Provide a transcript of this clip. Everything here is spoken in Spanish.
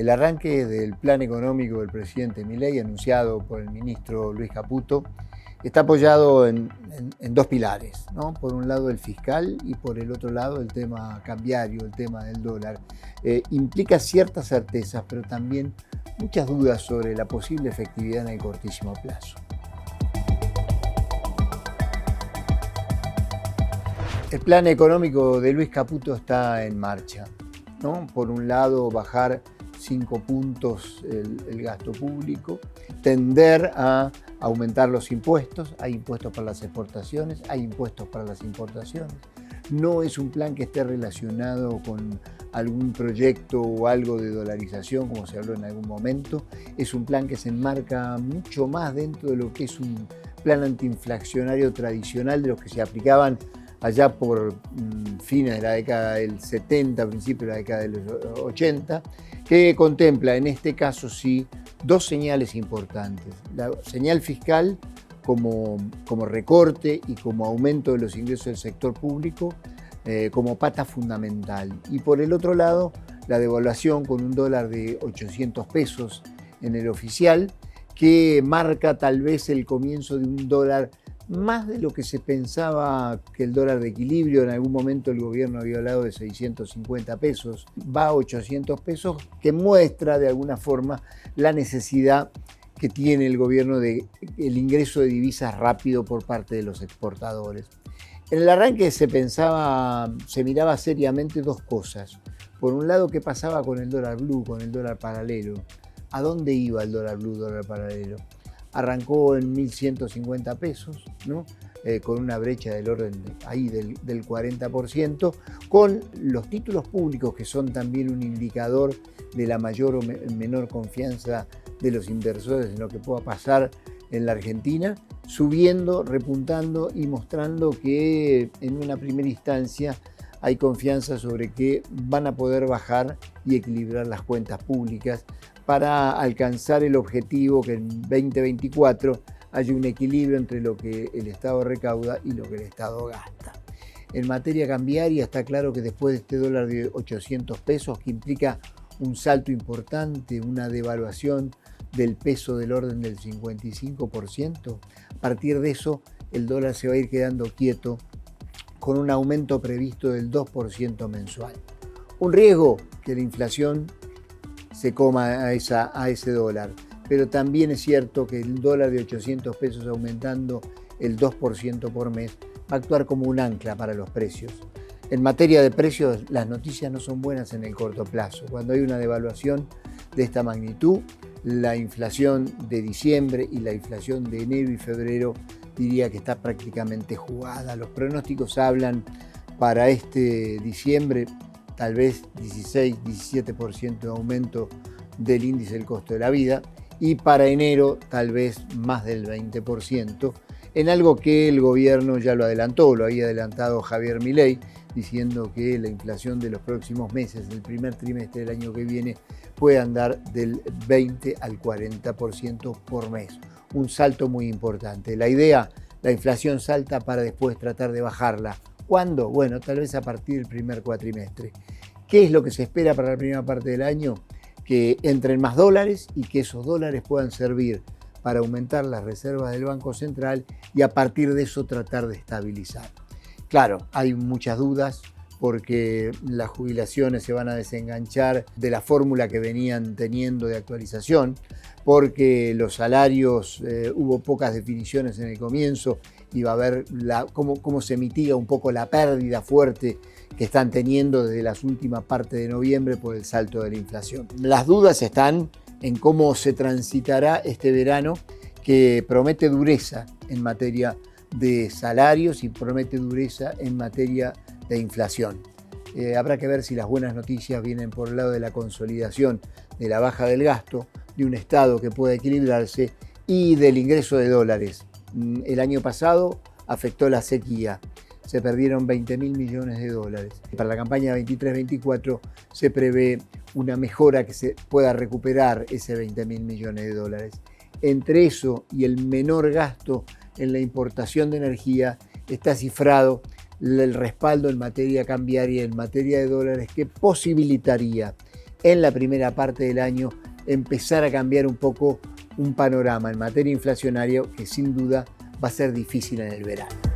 El arranque del plan económico del presidente Milei, anunciado por el ministro Luis Caputo, está apoyado en dos pilares, ¿no? Por un lado el fiscal y por el otro lado el tema cambiario, el tema del dólar. Implica ciertas certezas, pero también muchas dudas sobre la posible efectividad en el cortísimo plazo. El plan económico de Luis Caputo está en marcha, ¿no? Por un lado, bajar 5 puntos el gasto público, tender a aumentar los impuestos. Hay impuestos para las exportaciones, hay impuestos para las importaciones. No es un plan que esté relacionado con algún proyecto o algo de dolarización, como se habló en algún momento. Es un plan que se enmarca mucho más dentro de lo que es un plan antiinflacionario tradicional de los que se aplicaban allá por fines de la década del 70, principios de la década de los 80, que contempla en este caso sí dos señales importantes. La señal fiscal como recorte y como aumento de los ingresos del sector público como pata fundamental. Y por el otro lado, la devaluación con un dólar de 800 pesos en el oficial, que marca tal vez el comienzo de un dólar más de lo que se pensaba que el dólar de equilibrio. En algún momento el gobierno había hablado de 650 pesos, va a 800 pesos, que muestra de alguna forma la necesidad que tiene el gobierno de el ingreso de divisas rápido por parte de los exportadores. En el arranque se miraba seriamente dos cosas. Por un lado, ¿qué pasaba con el dólar blue, con el dólar paralelo? ¿A dónde iba el dólar blue, dólar paralelo? Arrancó en 1.150 pesos, ¿no? Con una brecha del orden del 40%, con los títulos públicos, que son también un indicador de la mayor o menor confianza de los inversores en lo que pueda pasar en la Argentina, subiendo, repuntando y mostrando que en una primera instancia hay confianza sobre que van a poder bajar y equilibrar las cuentas públicas para alcanzar el objetivo que en 2024 haya un equilibrio entre lo que el Estado recauda y lo que el Estado gasta. En materia cambiaria está claro que después de este dólar de 800 pesos, que implica un salto importante, una devaluación del peso del orden del 55%, a partir de eso el dólar se va a ir quedando quieto con un aumento previsto del 2% mensual. Un riesgo que la inflación se coma a ese dólar, pero también es cierto que el dólar de 800 pesos aumentando el 2% por mes va a actuar como un ancla para los precios. En materia de precios, las noticias no son buenas en el corto plazo. Cuando hay una devaluación de esta magnitud, la inflación de diciembre y la inflación de enero y febrero diría que está prácticamente jugada. Los pronósticos hablan para este diciembre tal vez 16-17% de aumento del índice del costo de la vida, y para enero tal vez más del 20%, en algo que el gobierno ya lo adelantó, lo había adelantado Javier Milei, diciendo que la inflación de los próximos meses, del primer trimestre del año que viene, puede andar del 20 al 40% por mes. Un salto muy importante. La idea, la inflación salta para después tratar de bajarla. ¿Cuándo? Bueno, tal vez a partir del primer cuatrimestre. ¿Qué es lo que se espera para la primera parte del año? Que entren más dólares y que esos dólares puedan servir para aumentar las reservas del Banco Central y a partir de eso tratar de estabilizar. Claro, hay muchas dudas porque las jubilaciones se van a desenganchar de la fórmula que venían teniendo de actualización, porque los salarios, hubo pocas definiciones en el comienzo y va a ver cómo se mitiga un poco la pérdida fuerte que están teniendo desde las últimas partes de noviembre por el salto de la inflación. Las dudas están en cómo se transitará este verano, que promete dureza en materia de salarios y promete dureza en materia de inflación. Habrá que ver si las buenas noticias vienen por el lado de la consolidación, de la baja del gasto, de un Estado que pueda equilibrarse y del ingreso de dólares. El año pasado afectó la sequía, se perdieron 20.000 millones de dólares. Para la campaña 23-24 se prevé una mejora que se pueda recuperar ese 20.000 millones de dólares. Entre eso y el menor gasto en la importación de energía está cifrado el respaldo en materia cambiaria, en materia de dólares, que posibilitaría en la primera parte del año empezar a cambiar un poco un panorama en materia inflacionaria que sin duda va a ser difícil en el verano.